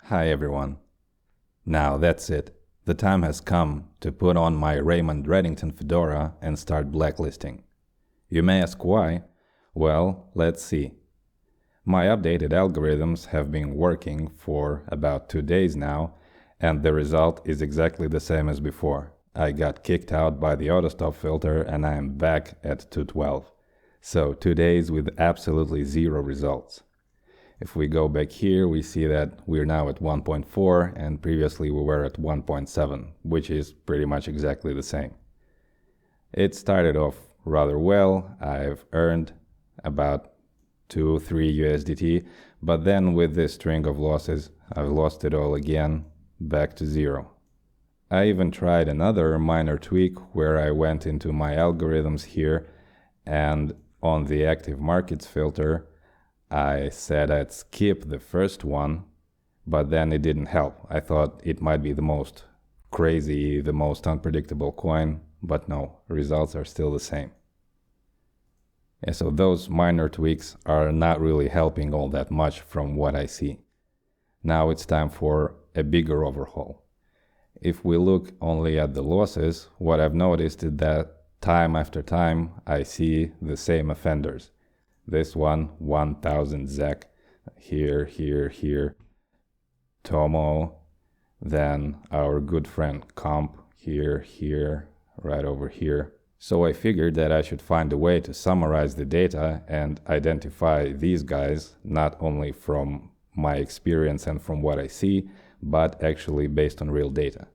Hi everyone. Now that's it. The time has come to put on my Raymond Reddington fedora and start blacklisting. You may ask why? Well, let's see. My updated algorithms have been working for about 2 days now, and the result is exactly the same as before. I got kicked out by the autostop filter and I am back at 212. So 2 days with absolutely zero results. If we go back here, we see that we're now at 1.4 and previously we were at 1.7, which is pretty much exactly the same. It started off rather well. I've earned about 2-3 USDT, but then with this string of losses, I've lost it all again, back to zero. I even tried another minor tweak where I went into my algorithms here and on the active markets filter, I said I'd skip the first one, but then it didn't help. I thought it might be the most crazy, the most unpredictable coin, but no, results are still the same. And so those minor tweaks are not really helping all that much from what I see. Now it's time for a bigger overhaul. If we look only at the losses, what I've noticed is that time after time I see the same offenders. This one, 1000 ZEC, here, Tomo, then our good friend Comp, here, right over here. So I figured that I should find a way to summarize the data and identify these guys, not only from my experience and from what I see, but actually based on real data.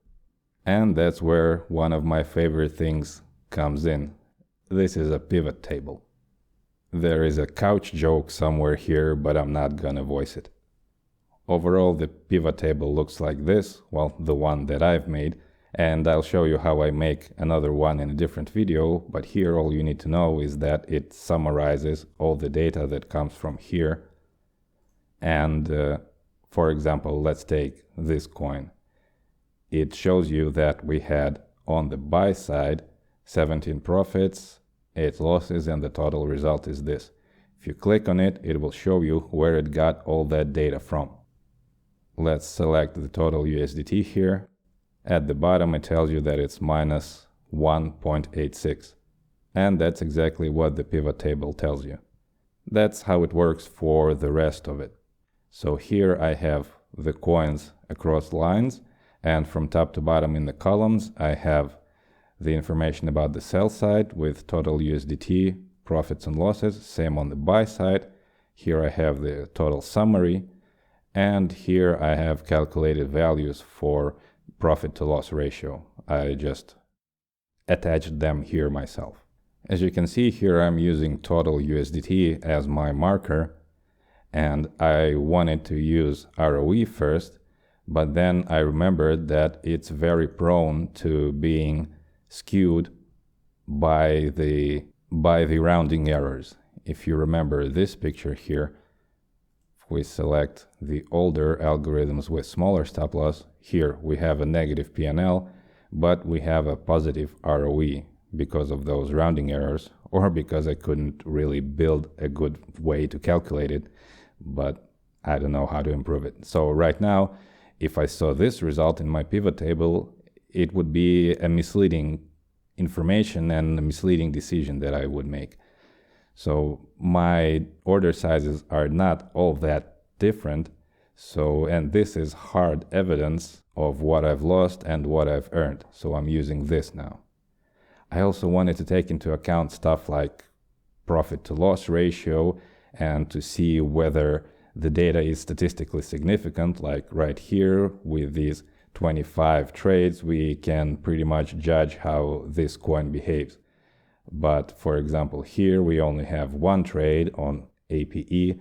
And that's where one of my favorite things comes in. This is a pivot table. There is a couch joke somewhere here, but I'm not gonna voice it. Overall, the pivot table looks like this, well, the one that I've made, and I'll show you how I make another one in a different video, but here all you need to know is that it summarizes all the data that comes from here. And for example, let's take this coin. It shows you that we had on the buy side 17 profits, 8 losses, and the total result is this. If you click on it, it will show you where it got all that data from. Let's select the total USDT here. At the bottom it tells you that it's minus 1.86. And that's exactly what the pivot table tells you. That's how it works for the rest of it. So here I have the coins across lines, and from top to bottom in the columns I have the information about the sell side with total USDT, profits and losses, same on the buy side. Here I have the total summary, and here I have calculated values for profit to loss ratio. I just attached them here myself. As you can see here, I'm using total USDT as my marker, and I wanted to use ROE first, but then I remembered that it's very prone to being skewed by the rounding errors. If you remember this picture here, if we select the older algorithms with smaller stop loss, here we have a negative P&L, but we have a positive ROE because of those rounding errors, or because I couldn't really build a good way to calculate it, but I don't know how to improve it. So right now, if I saw this result in my pivot table, it would be a misleading information and a misleading decision that I would make. So my order sizes are not all that different. So, and this is hard evidence of what I've lost and what I've earned. So I'm using this now. I also wanted to take into account stuff like profit to loss ratio and to see whether the data is statistically significant, like right here with these 25 trades, we can pretty much judge how this coin behaves. But for example, here we only have one trade on APE,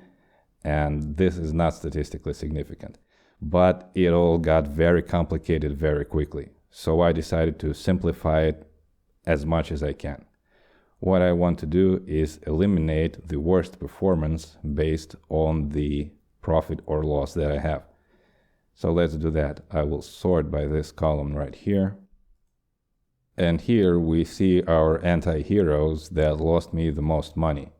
and this is not statistically significant. But it all got very complicated very quickly. So I decided to simplify it as much as I can. What I want to do is eliminate the worst performance based on the profit or loss that I have. So let's do that. I will sort by this column right here. And here we see our anti-heroes that lost me the most money.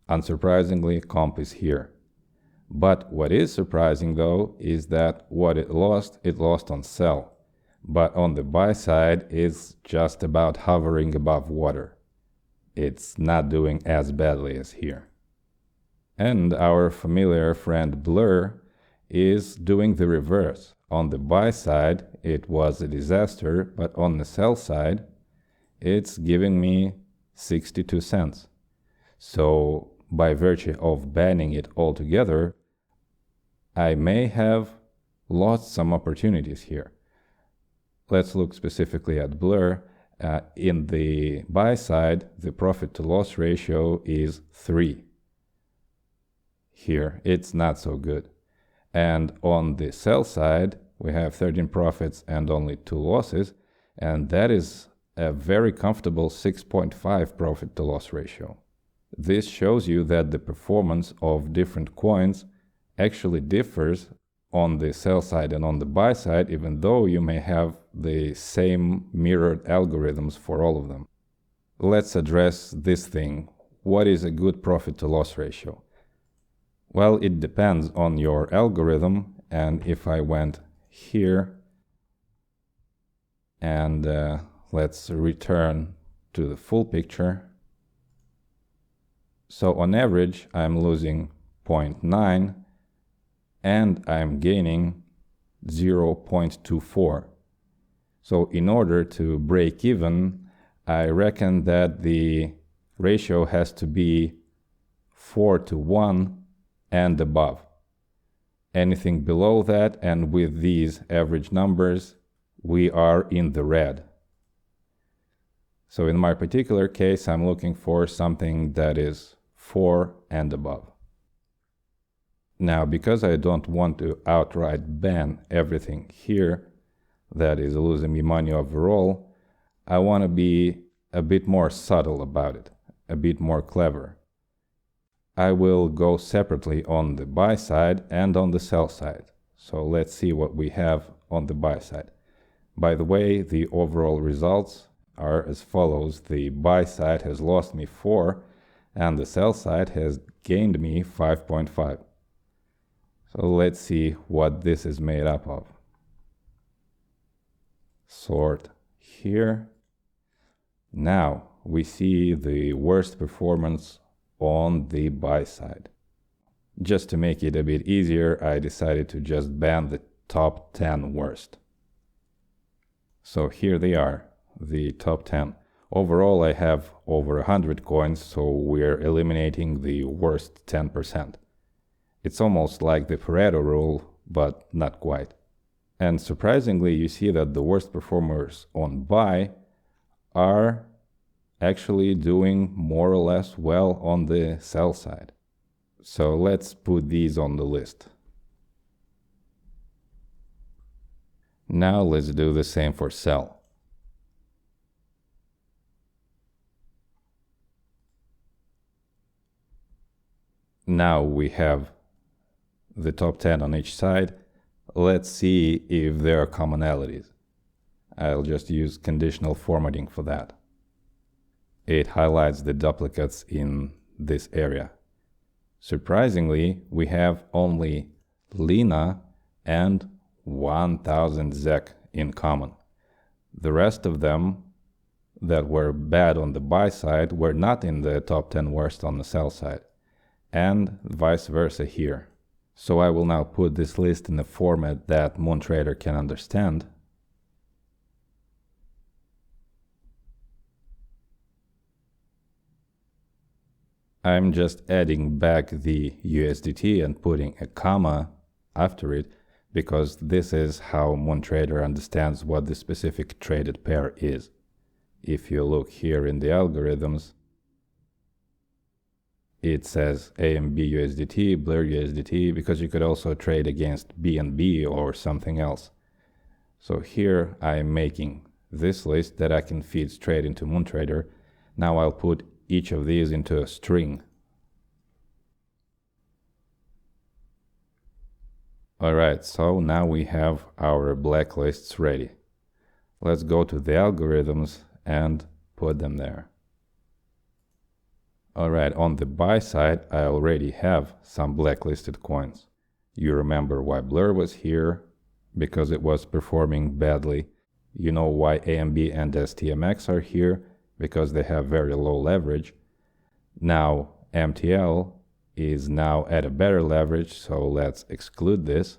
Unsurprisingly, Comp is here. But what is surprising though is that what it lost on sell. But on the buy side, it's just about hovering above water. It's not doing as badly as here. And our familiar friend Blur is doing the reverse. On the buy side, it was a disaster, but on the sell side, it's giving me 62 cents. So by virtue of banning it altogether, I may have lost some opportunities here. Let's look specifically at Blur. In the buy side, the profit to loss ratio is 3. Here, it's not so good. And on the sell side, we have 13 profits and only 2 losses, and that is a very comfortable 6.5 profit to loss ratio. This shows you that the performance of different coins actually differs on the sell side and on the buy side, even though you may have the same mirrored algorithms for all of them. Let's address this thing. What is a good profit to loss ratio? Well, it depends on your algorithm, and if I went here and let's return to the full picture. So on average, I'm losing 0.9 and I'm gaining 0.24. So in order to break even, I reckon that the ratio has to be 4:1 and above. Anything below that, and with these average numbers, we are in the red. So in my particular case, I'm looking for something that is 4 and above. Now, because I don't want to outright ban everything here that is losing me money overall, I want to be a bit more subtle about it, a bit more clever. I will go separately on the buy side and on the sell side. So let's see what we have on the buy side. By the way, the overall results are as follows. The buy side has lost me 4 and the sell side has gained me 5.5. So let's see what this is made up of. Sort here. Now we see the worst performance on the buy side. Just to make it a bit easier, I decided to just ban the top 10 worst. So here they are, the top 10. Overall, I have over 100 coins, so we're eliminating the worst 10%. It's almost like the Pareto rule, but not quite. And surprisingly, you see that the worst performers on buy are actually doing more or less well on the sell side. So let's put these on the list. Now let's do the same for sell. Now we have the top 10 on each side. Let's see if there are commonalities. I'll just use conditional formatting for that. It highlights the duplicates in this area. Surprisingly, we have only Lena and 1000 ZEC in common. The rest of them that were bad on the buy side were not in the top 10 worst on the sell side, and vice versa here. So I will now put this list in a format that MoonTrader can understand. I'm just adding back the USDT and putting a comma after it, because this is how MoonTrader understands what the specific traded pair is. If you look here in the algorithms, it says AMB USDT, Blur USDT, because you could also trade against BNB or something else. So here I'm making this list that I can feed straight into MoonTrader. Now I'll put each of these into a string. Alright, so now we have our blacklists ready. Let's go to the algorithms and put them there. Alright, on the buy side, I already have some blacklisted coins. You remember why Blur was here, because it was performing badly. You know why AMB and STMX are here, because they have very low leverage. Now MTL is now at a better leverage, so let's exclude this.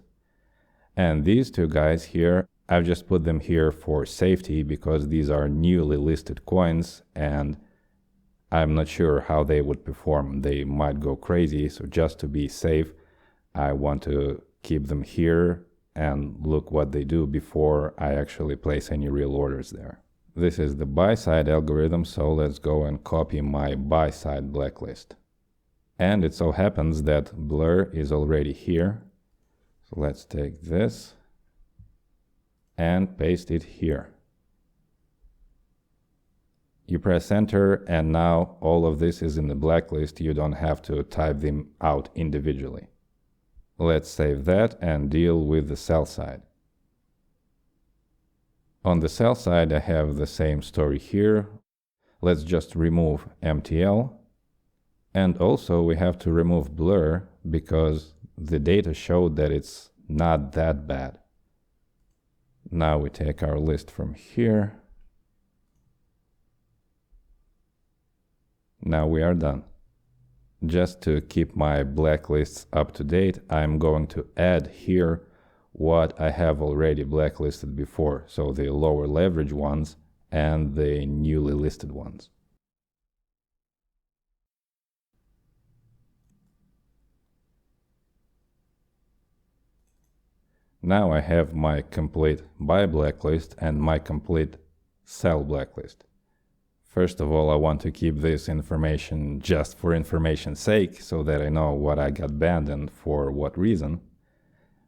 And these two guys here, I've just put them here for safety because these are newly listed coins and I'm not sure how they would perform. They might go crazy, so just to be safe, I want to keep them here and look what they do before I actually place any real orders there. This is the buy side algorithm, so let's go and copy my buy side blacklist. And it so happens that Blur is already here. So let's take this and paste it here. You press enter and now all of this is in the blacklist. You don't have to type them out individually. Let's save that and deal with the sell side. On the sell side, I have the same story here. Let's just remove MTL. And also we have to remove Blur because the data showed that it's not that bad. Now we take our list from here. Now we are done. Just to keep my blacklists up to date, I'm going to add here what I have already blacklisted before, so the lower leverage ones and the newly listed ones. Now I have my complete buy blacklist and my complete sell blacklist. First of all, I want to keep this information just for information's sake so that I know what I got banned and for what reason.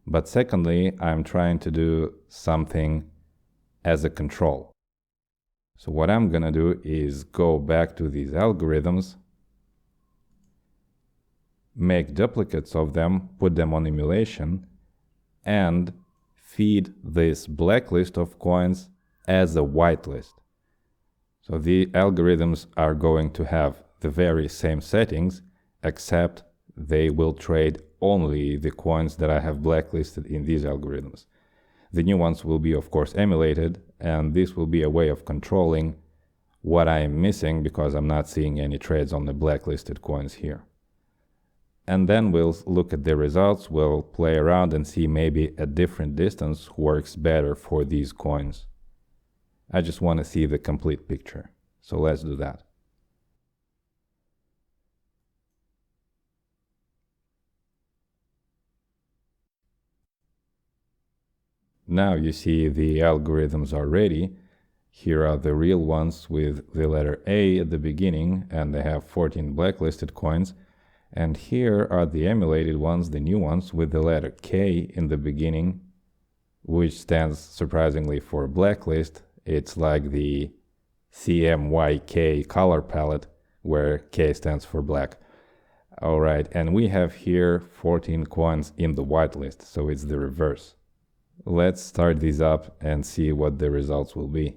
But secondly, I'm trying to do something as a control. So what I'm gonna do is go back to these algorithms, make duplicates of them, put them on emulation, and feed this blacklist of coins as a whitelist. So the algorithms are going to have the very same settings, except they will trade only the coins that I have blacklisted in these algorithms. The new ones will be, of course, emulated, and this will be a way of controlling what I am missing because I'm not seeing any trades on the blacklisted coins here. And then we'll look at the results, we'll play around and see maybe a different distance works better for these coins. I just want to see the complete picture. So let's do that. Now you see the algorithms are ready. Here are the real ones with the letter A at the beginning, and they have 14 blacklisted coins. And here are the emulated ones, the new ones, with the letter K in the beginning, which stands surprisingly for blacklist. It's like the CMYK color palette, where K stands for black. Alright, and we have here 14 coins in the whitelist, so it's the reverse. Let's start these up and see what the results will be.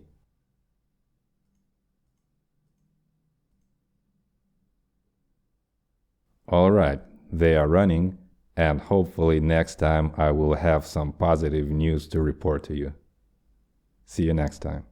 Alright, they are running, and hopefully next time I will have some positive news to report to you. See you next time.